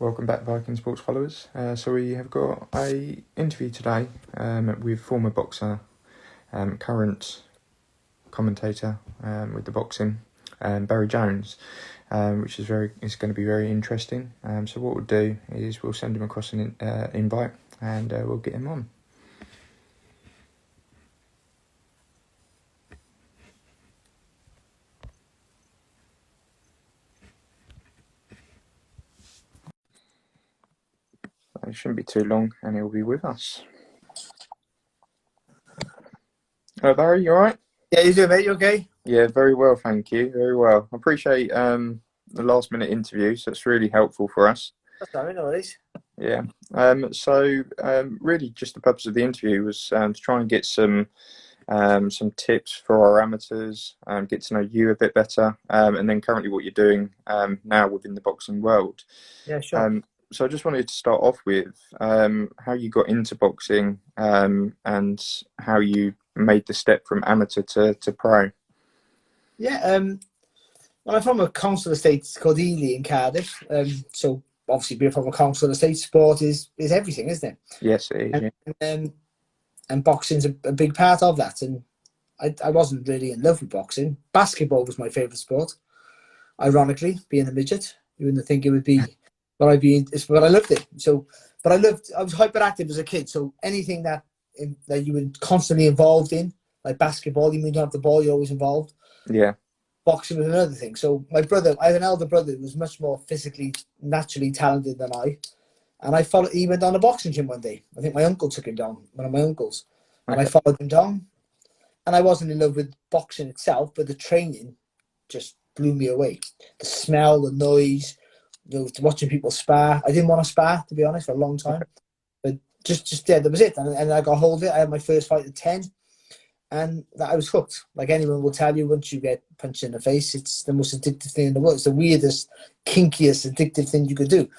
Welcome back, Viking sports followers. So we have got a interview today with former boxer, current commentator with the boxing, Barry Jones, which is going to be very interesting. So what we'll do is we'll send him across an invite and we'll get him on. It shouldn't be too long, and he'll be with us. Hello, Barry. You all right? Yeah, you do, mate. You okay? Yeah, very well, thank you. Very well. I appreciate the last-minute interview, so it's really helpful for us. That's all right, no worries. Yeah. Really, just the purpose of the interview was to try and get some tips for our amateurs, get to know you a bit better, and then currently what you're doing now within the boxing world. Yeah, sure. So I just wanted to start off with how you got into boxing and how you made the step from amateur to pro. Yeah, well, I'm from a council estate called Ely in Cardiff. So obviously being from a council estate, sport is everything, isn't it? Yes, it is. And boxing's a big part of that. And I wasn't really in love with boxing. Basketball was my favourite sport. Ironically, being a midget, you wouldn't think it would be but I loved it. So, but I was hyperactive as a kid. So anything that you were constantly involved in, like basketball, even when you don't have the ball, you're always involved. Yeah. Boxing was another thing. So I have an elder brother who was much more physically, naturally talented than I. And he went down a boxing gym one day. I think my uncle took him down, one of my uncles. And I followed him down. And I wasn't in love with boxing itself, but the training just blew me away. The smell, the noise, watching people spar. I didn't want to spar, to be honest, for a long time. But just that was it. And I got hold of it. I had my first fight at 10. And I was hooked. Like anyone will tell you, once you get punched in the face, it's the most addictive thing in the world. It's the weirdest, kinkiest, addictive thing you could do.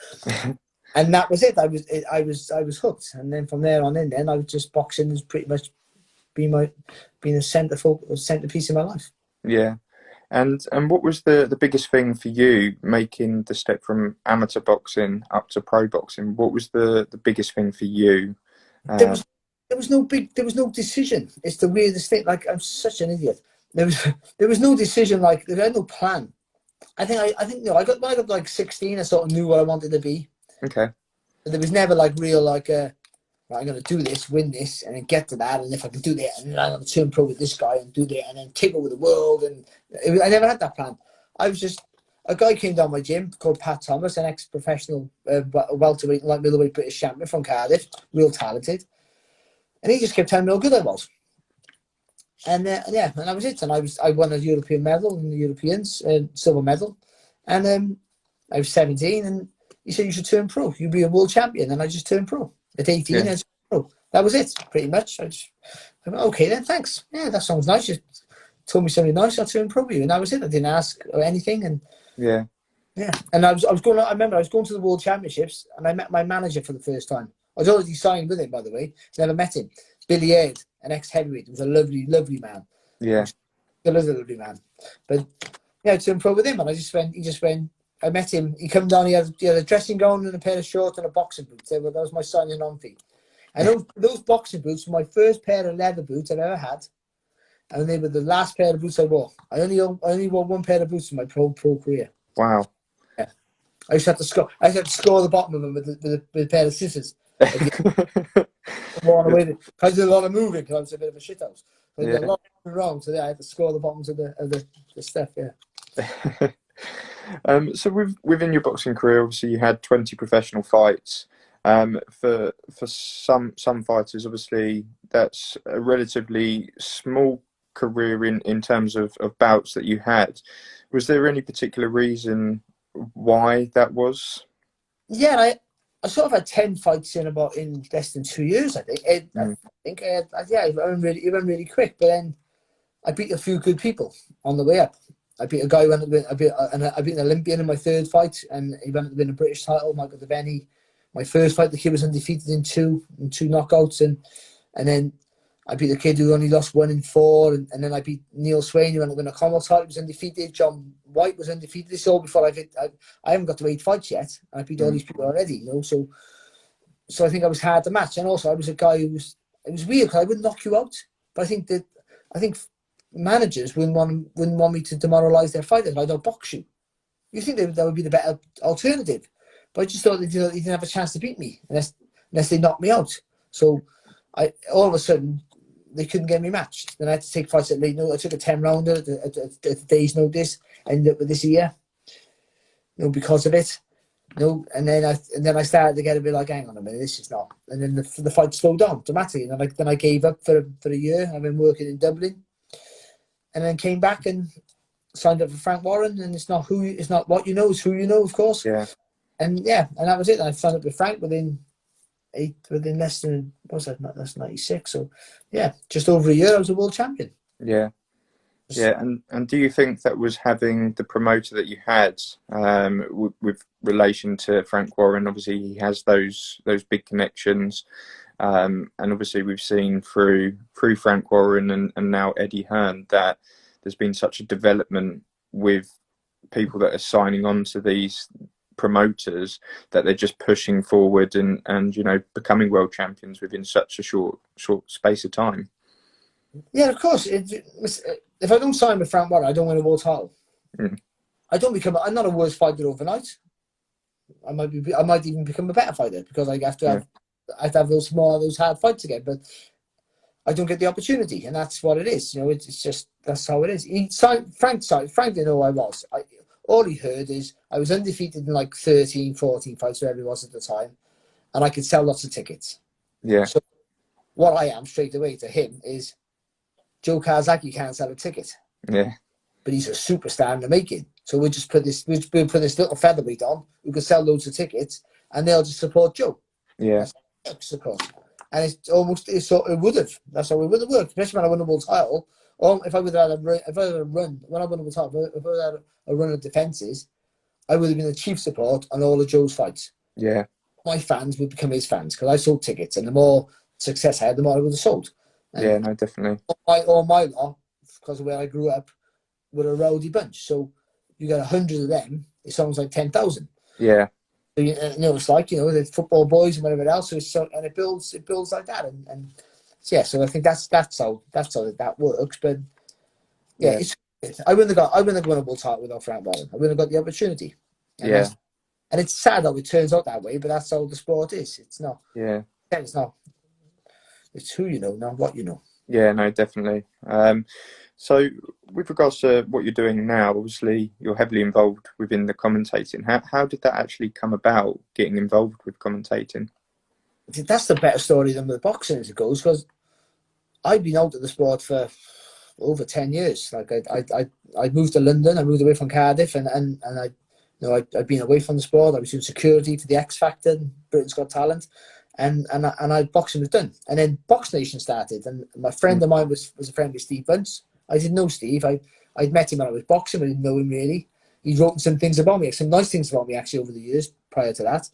And that was it. I was hooked. And then from there on in, then I was just boxing has pretty much been a centerpiece in my life. Yeah. And what was the biggest thing for you making the step from amateur boxing up to pro boxing? What was the biggest thing for you? There was no decision. It's the weirdest thing. Like, I'm such an idiot. There was no decision. Like, there had no plan. I think when I got like 16, I sort of knew what I wanted to be. Okay. But there was never like real like I'm going to do this, win this, and then get to that. And if I can do that, and then I'm going to turn pro with this guy and do that, and then take over the world. And I never had that plan. I was just a guy came down my gym called Pat Thomas, an ex-professional welterweight, like middleweight British champion from Cardiff, real talented. And he just kept telling me how good I was. And and that was it. And I won a European medal in the Europeans, silver medal. And I was 17, and he said, you should turn pro. You'll be a world champion. And I just turned pro. At 18, I turned pro. That was it, pretty much. I went, okay then, thanks. Yeah, that sounds nice. You told me something nice, I'll turn pro with you. And that was it. I didn't ask or anything. And yeah. And I remember I was going to the World Championships, and I met my manager for the first time. I was already signed with him, by the way. Never met him. Billy Aid, an ex-heavyweight. He was a lovely, lovely man. Yeah. Still is a lovely man. But yeah, I turned pro with him, and I met him. He came down, he had a dressing gown and a pair of shorts and a boxing boots. That was my signing on fee. And those boxing boots were my first pair of leather boots I've ever had. And they were the last pair of boots I wore. I only wore one pair of boots in my pro career. Wow. Yeah. I just had to score the bottom of them with a pair of scissors. I did a lot of moving because I was a bit of a shithouse. I did a lot of moving around, so I had to score the bottoms of the stuff. Yeah. So within your boxing career, obviously you had 20 professional fights. For some fighters, obviously that's a relatively small career in terms of bouts that you had. Was there any particular reason why that was? Yeah, I sort of had 10 fights in less than 2 years. I think. I ran really quick, but then I beat a few good people on the way up. I beat a guy I beat an Olympian in my third fight, and he went to win a British title, Michael Devaney. My first fight, the kid was undefeated in two knockouts, and then I beat the kid who only lost 1 in 4, and then I beat Neil Swain, who went to win a Commonwealth title, was undefeated. John White was undefeated. This all before I haven't got to 8 fights yet. And I beat all these people already, you know. So I think I was hard to match, and also I was a guy who was. It was weird because I wouldn't knock you out, but I think managers wouldn't want me to demoralise their fighters. I don't box you. You think that would be the better alternative, but I just thought they didn't have a chance to beat me unless they knocked me out. So all of a sudden they couldn't get me matched. Then I had to take fights at late notice. I took a 10-rounder at a day's notice. Ended up with this year, you know, because of it. You know, and then I started to get a bit like, hang on a minute, this is not. And then the fight slowed down dramatically. And then I gave up for a year. I've been working in Dublin, and then came back and signed up for Frank Warren. And it's not what you know, it's who you know, of course. Yeah. And that was it. I signed up with Frank within less than, what was that? That's 96. So yeah, just over a year I was a world champion. Yeah. Yeah, and do you think that was having the promoter that you had with relation to Frank Warren? Obviously, he has those big connections, and obviously we've seen through Frank Warren and now Eddie Hearn that there's been such a development with people that are signing on to these promoters that they're just pushing forward and you know, becoming world champions within such a short space of time. Yeah, of course. If I don't sign with Frank Warren, I don't win a world title. I'm not a worse fighter overnight. I might even become a better fighter because I have to have those hard fights again. But I don't get the opportunity, and that's what it is. You know, it's just that's how it is. Frank didn't know who I was. All he heard is I was undefeated in like 13, 14 fights, whatever it was at the time, and I could sell lots of tickets. Yeah. So what I am straight away to him is Joe Kawasaki can't sell a ticket. Yeah. But he's a superstar in the making. So we'll put this little featherweight on who can sell loads of tickets, and they'll just support Joe. Yeah. That's how it works, of course. And it would have. That's how it would have worked. Especially when I won a world title. Or if I would have had a run, when I won a world title, if I had a run of defences, I would have been the chief support on all of Joe's fights. Yeah. My fans would become his fans because I sold tickets, and the more success I had, the more I would have sold. And yeah, no, definitely. All my lot, because of where I grew up, were a rowdy bunch. So you got 100 of them, it sounds like 10,000. Yeah. So, you know, it's like, you know, the football boys and whatever else. So and it builds like that. And yeah, so I think that's how that works. But yeah, I wouldn't have won a world title without Frank Warren. I wouldn't have got the opportunity. And and it's sad how it turns out that way, but that's how the sport is. It's not. Yeah. It's not. It's who you know, not what you know. Yeah, no, definitely. So with regards to what you're doing now, obviously you're heavily involved within the commentating. How did that actually come about, getting involved with commentating? That's the better story than the boxing as it goes, because I've been out of the sport for over 10 years. Like I moved to London, I moved away from Cardiff, and I, you know, I've been away from the sport. I was doing security for the X Factor, Britain's Got Talent. And boxing was done, and then Box Nation started. And my friend of mine was a friend with Steve Bunce. I didn't know Steve. I'd met him when I was boxing, but I didn't know him really. He wrote some things about me, some nice things about me actually over the years prior to that.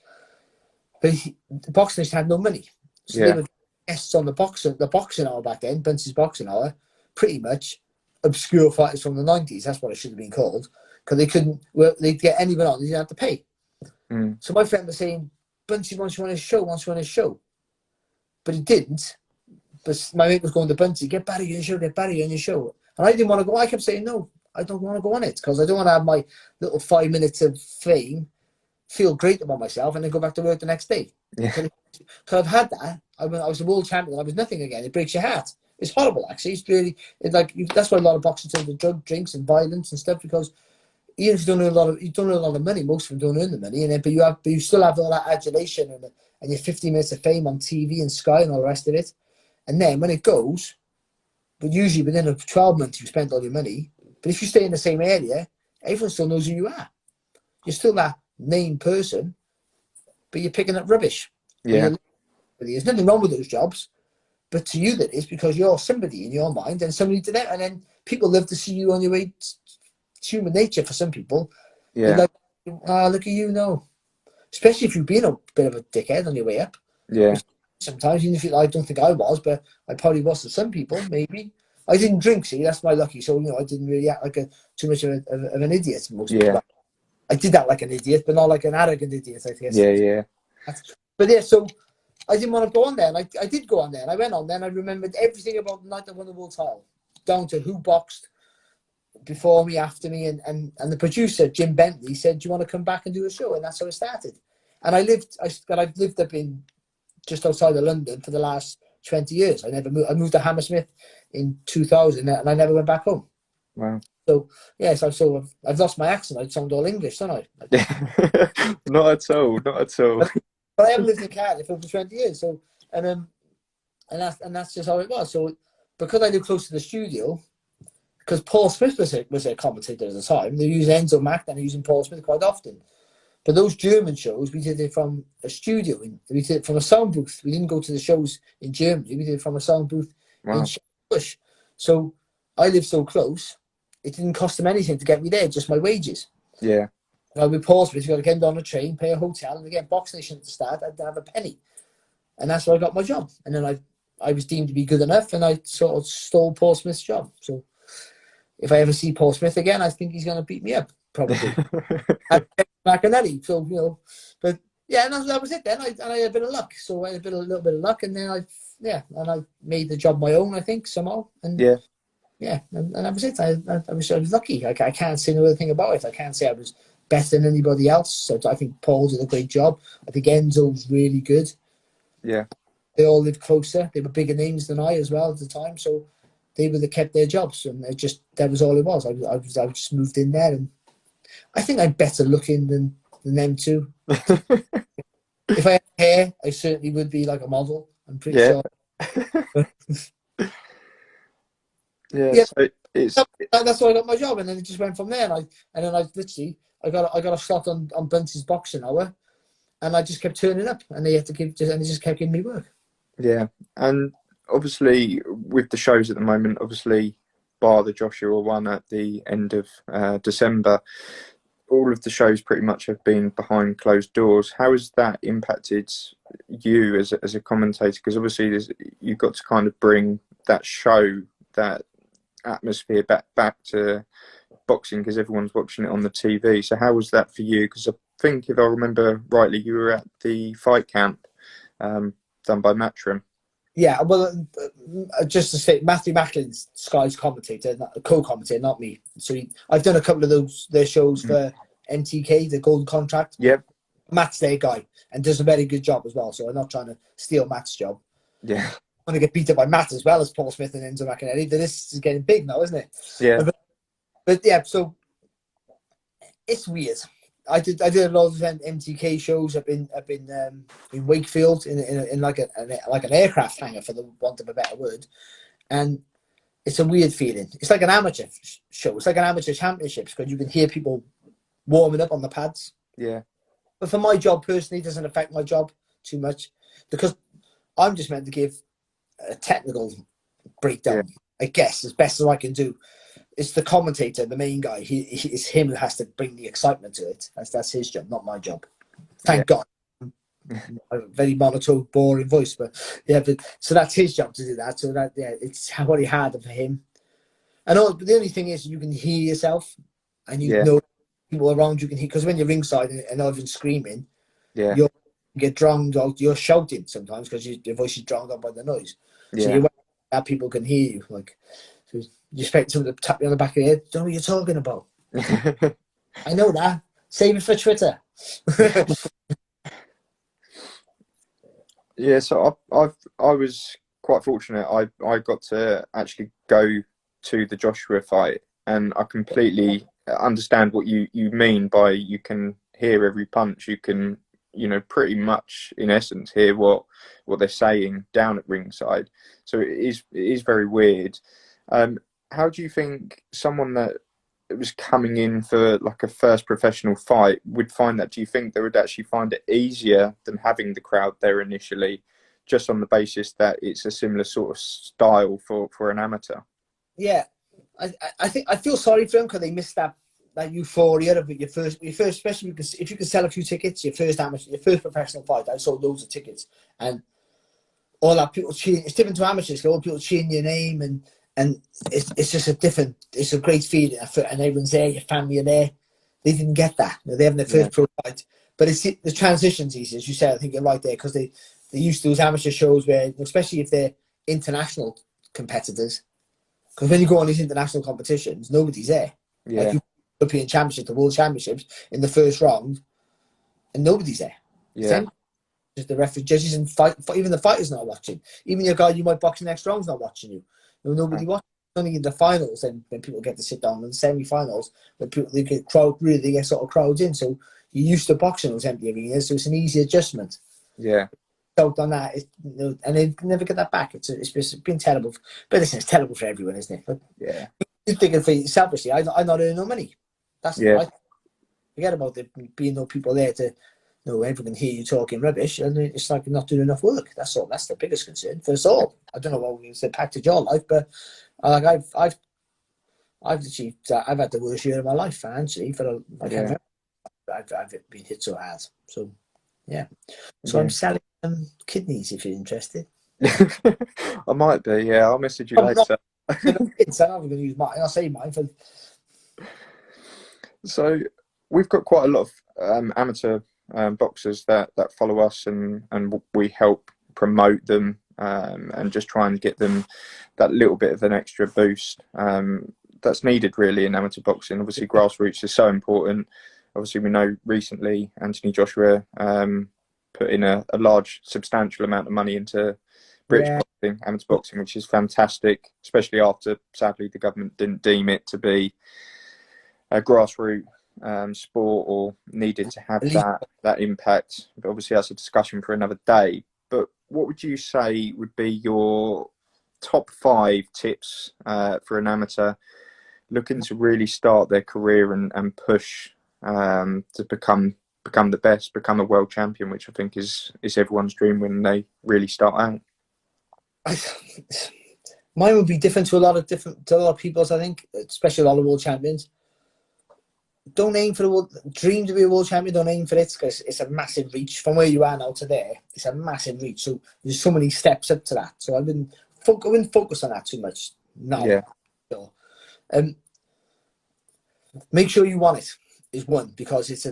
But the Box Nation had no money, so they were guests on the boxing hour back then, Bunce's boxing hour, pretty much obscure fighters from the 90s. That's what it should have been called, because they'd get anyone on, they didn't have to pay. So my friend was saying, Buncey wants you on his show. But he didn't. But my mate was going to Buncey, get Barry on your show. And I didn't want to go. I kept saying, no, I don't want to go on it, because I don't want to have my little 5 minutes of fame, feel great about myself, and then go back to work the next day. Yeah. Because I've had that. I was a world champion, I was nothing again. It breaks your heart. It's horrible, actually. That's why a lot of boxers turn to drug, drinks, and violence and stuff, because even if you don't earn a lot of money, most of them don't earn the money, but you still have all that adulation and your 15 minutes of fame on TV and Sky and all the rest of it. And then when it goes, but usually within 12 months you've spent all your money. But if you stay in the same area, everyone still knows who you are. You're still that named person, but you're picking up rubbish. Yeah. There's nothing wrong with those jobs, but to you that is, because you're somebody in your mind, and somebody to them, and then people love to see you on your way. It's human nature for some people. Yeah. Like, look at you now. Especially if you've been a bit of a dickhead on your way up. Yeah. sometimes, even if I don't think I was, but I probably was to some people, maybe. I didn't drink, see, that's my lucky. So, I didn't really act like too much of an idiot. Yeah. I did that like an idiot, but not like an arrogant idiot, I guess. Yeah. But yeah, so I didn't want to go on there. And I did go on there. And I went on there and I remembered everything about the night I won the world title, down to who boxed before me, after me. And the producer, Jim Bentley, said, do you want to come back and do a show? And that's how it started. And I've lived up in just outside of London for the last 20 years. I moved to Hammersmith in 2000 and I never went back home. Wow. So, yes, I've lost my accent. I sound all English, don't I? Not at all. But I haven't lived in Cardiff for over 20 years. So, and that's just how it was. So, because I live close to the studio, because Paul Smith was a commentator at the time, they used Enzo Mack and they're using Paul Smith quite often. But those German shows, we did it from a studio. We did it from a sound booth. We didn't go to the shows in Germany. We did it from a sound booth in Bush. So I live so close, it didn't cost them anything to get me there, just my wages. Yeah. With Paul Smith, you got to get on a train, pay a hotel, and again, Box Nation at the start, I didn't have a penny. And that's where I got my job. And then I was deemed to be good enough, and I sort of stole Paul Smith's job. So if I ever see Paul Smith again, I think he's going to beat me up, probably. Macanelli. So, but yeah, and that was it then. I had a bit of luck. So I had a little bit of luck, and then I made the job my own, I think, somehow. And and that was it. I was lucky. I can't say no other thing about it. I can't say I was better than anybody else. So I think Paul did a great job. I think Enzo's really good. Yeah. They all lived closer. They were bigger names than I as well at the time. So they would have kept their jobs, and that was all it was. I just moved in there, and I think I'm better looking than them too. If I had hair, I certainly would be like a model. I'm pretty sure. So that's why I got my job, and then it just went from there. And then I got a slot on Bunty's Boxing Hour, and I just kept turning up, and they just kept giving me work. Yeah, and obviously with the shows at the moment, obviously bar the Joshua one at the end of December, all of the shows pretty much have been behind closed doors. How has that impacted you as a commentator? Because obviously you've got to kind of bring that show, that atmosphere back to boxing, because everyone's watching it on the TV. So how was that for you? Because I think, if I remember rightly, you were at the fight camp done by Matchroom. Yeah, well, just to say, Matthew Macklin's Sky's commentator, co-commentator, not me. So I've done a couple of their shows for NTK, the Golden Contract. Yep. Matt's their guy and does a very good job as well. So I'm not trying to steal Matt's job. Yeah. I'm going to get beat up by Matt as well as Paul Smith and Enzo Macanelli. This is getting big now, isn't it? Yeah. But yeah, so it's weird. I did a lot of MTK shows up in Wakefield in like an aircraft hangar, for the want of a better word, and it's a weird feeling. It's like an amateur show. It's like an amateur championships, because you can hear people warming up on the pads. Yeah. But for my job personally, it doesn't affect my job too much, because I'm just meant to give a technical breakdown, I guess, as best as I can do. It's the commentator, the main guy. It's him who has to bring the excitement to it. That's his job, not my job. Thank God. A very monotone, boring voice, but so that's his job to do that. So it's very hard for him. But the only thing is, you can hear yourself, and you know people around you can hear, because when you're ringside and everyone's screaming, you get drowned out. You're shouting sometimes because your voice is drowned out by the noise. So you're that people can hear you. Like, so you expect someone to tap you on the back of the head. Don't know what you're talking about. I know that. Save it for Twitter. Yeah, so I was quite fortunate. I got to actually go to the Joshua fight, and I completely understand what you mean by you can hear every punch. You can, pretty much in essence hear what they're saying down at ringside. So it is very weird. How do you think someone that was coming in for like a first professional fight would find that? Do you think they would actually find it easier than having the crowd there initially, just on the basis that it's a similar sort of style for an amateur? Yeah, I think I feel sorry for them, because they missed that euphoria of your first, especially if you can sell a few tickets, your first professional fight. I sold loads of tickets, and all that people cheering. It's different to amateurs. All people cheering your name, and it's just a different. It's a great feeling, and everyone's there. Your family are there. They didn't get that. They're having their first pro fight, but it's the transition's easy, as you said. I think you're right there, because they used to those amateur shows where, especially if they're international competitors, because when you go on these international competitions, nobody's there. Yeah. Like you European Championships, the World Championships, in the first round, and nobody's there. Yeah. Just the referee, judges, and even the fighters not watching. Even your guy you might box the next round's not watching you. Nobody watching. Only in the finals, and when people get to sit down, in the semi-finals, when people they get sort of crowds in. So you're used to boxing those empty arenas, so it's an easy adjustment. Yeah. So on that, and they never get that back. It's been terrible. But listen, it's terrible for everyone, isn't it? But Yeah. you think for selfishly, I'm not earning no money. That's I forget about there being no people there to. No, everyone can hear you talking rubbish, and it's like you're not doing enough work. That's all. That's the biggest concern for us all. I don't know what it's impacted your life, but like I've achieved. I've had the worst year of my life financially. I've been hit so hard. So yeah. So I'm selling kidneys if you're interested. I might be. Yeah, I'll message you I'm later. I'm going to use mine. I'll say mine for. So we've got quite a lot of amateur boxers that follow us, and we help promote them and just try and get them that little bit of an extra boost that's needed really in amateur boxing. Obviously, grassroots is so important. Obviously, we know recently Anthony Joshua put in a large, substantial amount of money into British boxing, amateur boxing, which is fantastic, especially after, sadly, the government didn't deem it to be a grassroots sport or needed to have that impact. But obviously that's a discussion for another day. But what would you say would be your top 5 tips for an amateur looking to really start their career and push to become the best, become a world champion, which I think is everyone's dream when they really start out? Mine would be different to a lot of people's, I think, especially a lot of world champions. Don't aim for the world. Dream to be a world champion. Don't aim for it, because it's a massive reach from where you are now to there. It's a massive reach. So there's so many steps up to that. So I wouldn't focus on that too much now. Yeah. So, make sure you want it is one, because it's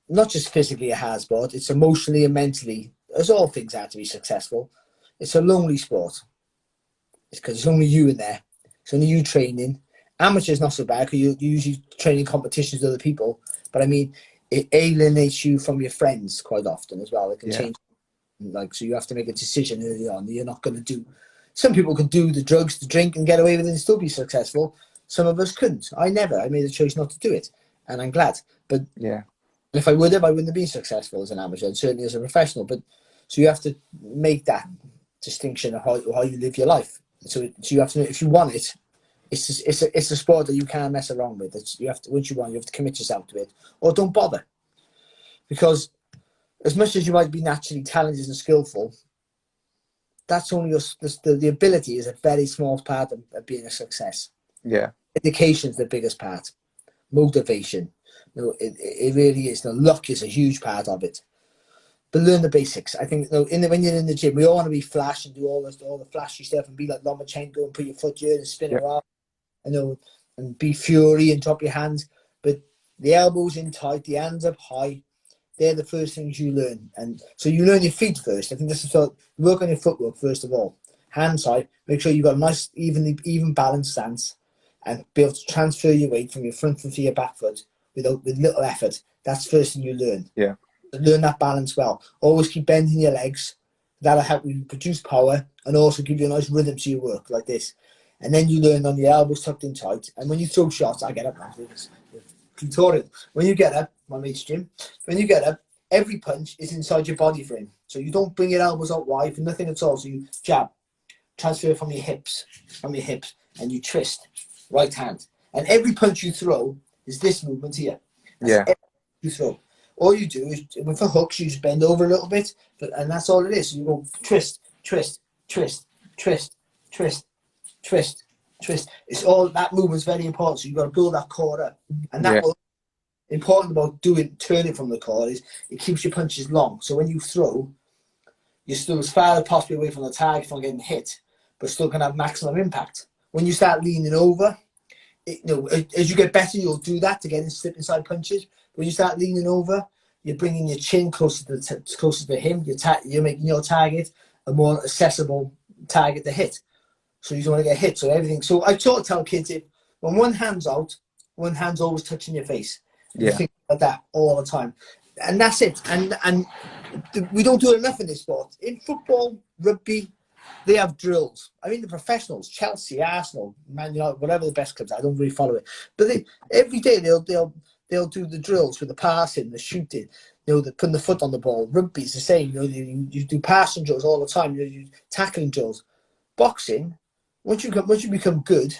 not just physically a hard sport. It's emotionally and mentally, as all things are, to be successful. It's a lonely sport. It's because it's only you in there. It's only you training. Amateurs not so bad, because you usually training competitions with other people. But I mean, it alienates you from your friends quite often as well. It can change. Like, so you have to make a decision early on. You're not going to do. Some people can do the drugs, the drink, and get away with it and still be successful. Some of us couldn't. I never. I made a choice not to do it, and I'm glad. But if I would have, I wouldn't have been successful as an amateur, and certainly as a professional. But so you have to make that distinction of how you live your life. So you have to know, if you want it. It's a sport that you can't mess around with. Once you have to commit yourself to it, or don't bother, because as much as you might be naturally talented and skillful, that's only the ability is a very small part of being a success. Yeah, education is the biggest part. Motivation, it really is. The luck is a huge part of it. But learn the basics. I think when you're in the gym, we all want to be flash and do all the flashy stuff and be like Lomachenko and put your foot here and spin around. And be fury and drop your hands, but the elbows in tight, the hands up high, they're the first things you learn. And so you learn your feet first. I think this is work on your footwork first of all. Hands high, make sure you've got a nice, even balanced stance, and be able to transfer your weight from your front foot to your back foot with little effort. That's the first thing you learn. Yeah. So learn that balance well. Always keep bending your legs. That'll help you produce power and also give you a nice rhythm to your work, like this. And then you learn on your elbows tucked in tight. And when you throw shots, I get up now. Tutorial. When you get up, my mate's Jim, when you get up, every punch is inside your body frame. So you don't bring your elbows out wide for nothing at all. So you jab, transfer from your hips, and you twist, right hand. And every punch you throw is this movement here. That's every punch you throw. All you do is, with the hooks, you just bend over a little bit, and that's all it is. So you go twist, twist, twist, twist, twist, twist, twist. It's all that movement's very important. So you've got to build that core up, and that will important about turning from the core is it keeps your punches long. So when you throw, you're still as far as possibly away from the target from getting hit, but still can have maximum impact. When you start leaning over, as you get better, you'll do that to get in slip inside punches. When you start leaning over, you're bringing your chin closer to him. You're making your target a more accessible target to hit. So you don't want to get hit. So everything. So I tell kids, when one hand's out, one hand's always touching your face. You think about that all the time, and that's it. And we don't do it enough in this sport. In football, rugby, they have drills. I mean, the professionals, Chelsea, Arsenal, Man United, whatever the best clubs. I don't really follow it, but every day they'll do the drills with the passing, the shooting. The putting the foot on the ball. Rugby's the same. You do passing drills all the time. You tackling drills. Boxing, once you become good,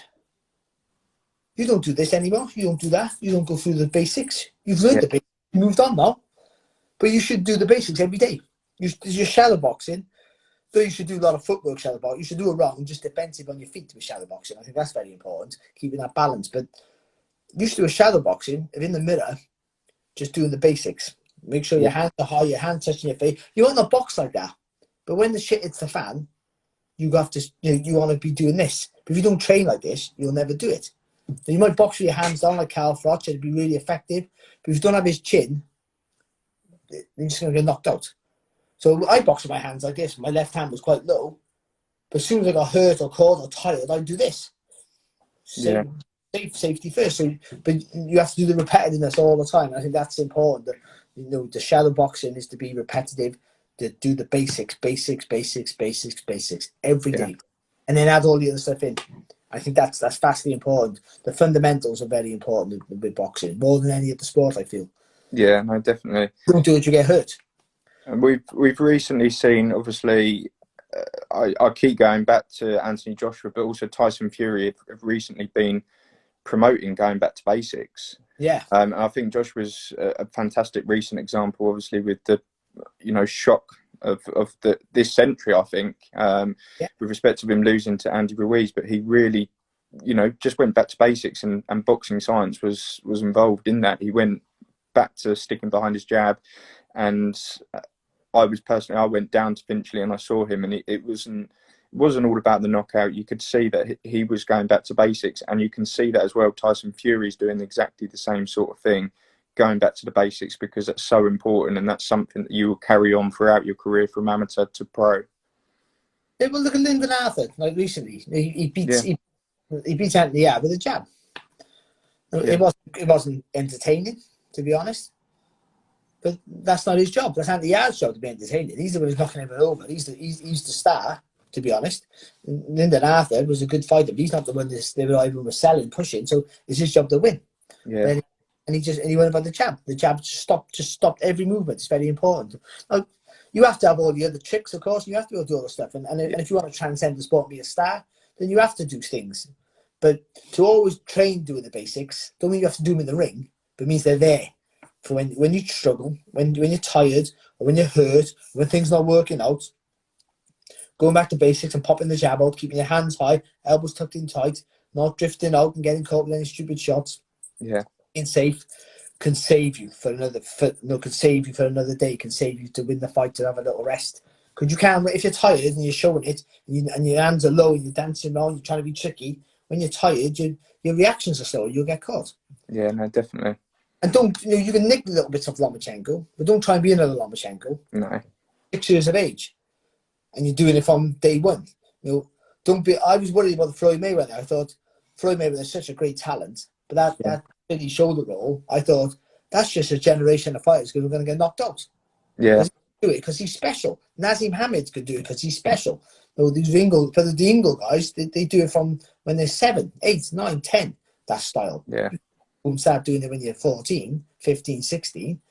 you don't do this anymore. You don't do that. You don't go through the basics. You've learned the basics. You moved on now, but you should do the basics every day. You're shadow boxing. So you should do a lot of footwork shadow boxing. You should do a round just defensive on your feet to be shadow boxing. I think that's very important, keeping that balance. But you should do a shadow boxing if in the mirror, just doing the basics. Make sure your hands are high, your hands touching your face. You want to box like that. But when the shit hits the fan, you have to you want to be doing this. But if you don't train like this, you'll never do it. So you might box with your hands down like Carl Froch, it'd be really effective. But if you don't have his chin, you're just going to get knocked out. So I box with my hands like this. My left hand was quite low. But as soon as I got hurt or cold or tired, I'd do this. Safety first. So, but you have to do the repetitiveness all the time. I think that's important. The shadow boxing is to be repetitive, to do the basics every day. And then add all the other stuff in. I think that's vastly important. The fundamentals are very important with boxing, more than any other sport, I feel. Yeah, no, definitely. Don't do it, you get hurt. And we've recently seen, obviously, I keep going back to Anthony Joshua, but also Tyson Fury have recently been promoting going back to basics. Yeah. And I think Joshua's a fantastic recent example, obviously, with the shock of this century, I think, with respect to him losing to Andy Ruiz. But he really, just went back to basics, and boxing science was involved in that. He went back to sticking behind his jab, and I went down to Finchley and I saw him, and it wasn't all about the knockout. You could see that he was going back to basics, and you can see that as well. Tyson Fury's doing exactly the same sort of thing, going back to the basics, because that's so important, and that's something that you will carry on throughout your career from amateur to pro. Yeah, well, look at Lyndon Arthur, like recently. He beats Anthony Yarde with a jab. It wasn't entertaining, to be honest. But that's not his job. That's Anthony Yarde's job to be entertaining. He's the one who's knocking everyone over. He's the star, to be honest. Lyndon Arthur was a good fighter, but he's not the one everyone was selling, pushing. So it's his job to win. Yeah. And he went about the jab. The jab just stopped every movement. It's very important. Now, you have to have all the other tricks, of course. You have to be able to do all the stuff. And if you want to transcend the sport and be a star, then you have to do things. But to always train doing the basics, don't mean you have to do them in the ring, but it means they're there for when you struggle, when you're tired, or when you're hurt, when things not working out. Going back to basics and popping the jab out, keeping your hands high, elbows tucked in tight, not drifting out and getting caught with any stupid shots. Yeah. Being safe can save you for another day, can save you to win the fight, to have a little rest. Because you can't, if you're tired and you're showing it, and your hands are low and you're dancing around, you're trying to be tricky, when you're tired, your reactions are slow, you'll get caught. Yeah, no, definitely. And don't, you can nick little bits of Lomachenko, but don't try and be another Lomachenko. No. 6 years of age. And you're doing it from day one. Don't be. I was worried about Floyd Mayweather. I thought Floyd Mayweather is such a great talent, but that really shoulder roll, I thought that's just a generation of fighters because we're going to get knocked out. Yeah. Do it because he's special. Nazim Hamid could do it because he's special. These the Ingle guys, they do it from when they're 7, 8, 9, 10. That style. Yeah. You won't start doing it when you're 14, 15, 16.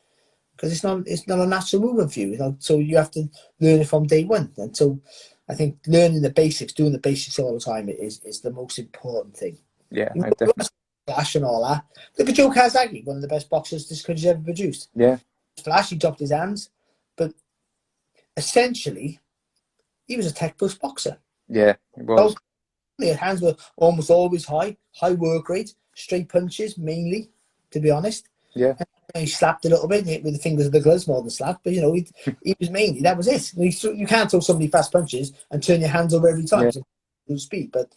Because it's not a natural movement for you, so you have to learn it from day one. And so I think learning the basics, doing the basics all the time is the most important thing. Yeah, I definitely. Flash and all that. Look at Joe Kazagi, one of the best boxers this country's ever produced. Yeah. Flash, he dropped his hands, but essentially, he was a textbook boxer. Yeah, it was. His hands were almost always high work rate, straight punches mainly, to be honest. Yeah. He slapped a little bit with the fingers of the gloves more than slap, but he was mainly that was it. You can't throw so many fast punches and turn your hands over every time. Yeah, So lose speed, but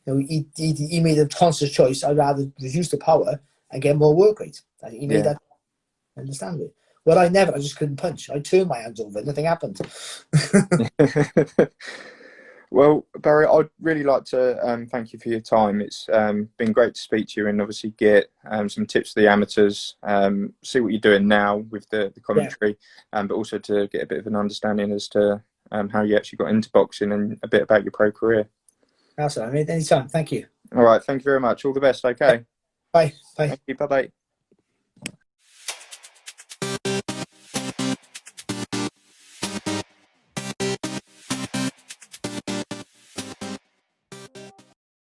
he made a conscious choice. I'd rather reduce the power and get more work rate. I think he made yeah. that understandable. Well, I just couldn't punch. I turned my hands over, nothing happened. Well, Barry, I'd really like to thank you for your time. It's been great to speak to you and obviously get some tips for the amateurs, see what you're doing now with the Yeah, commentary, but also to get a bit of an understanding as to how you actually got into boxing and a bit about your pro career. that's all right, mate. Anytime. Thank you. All right, thank you very much. All the best. Okay. Bye. Bye. Thank you. Bye bye.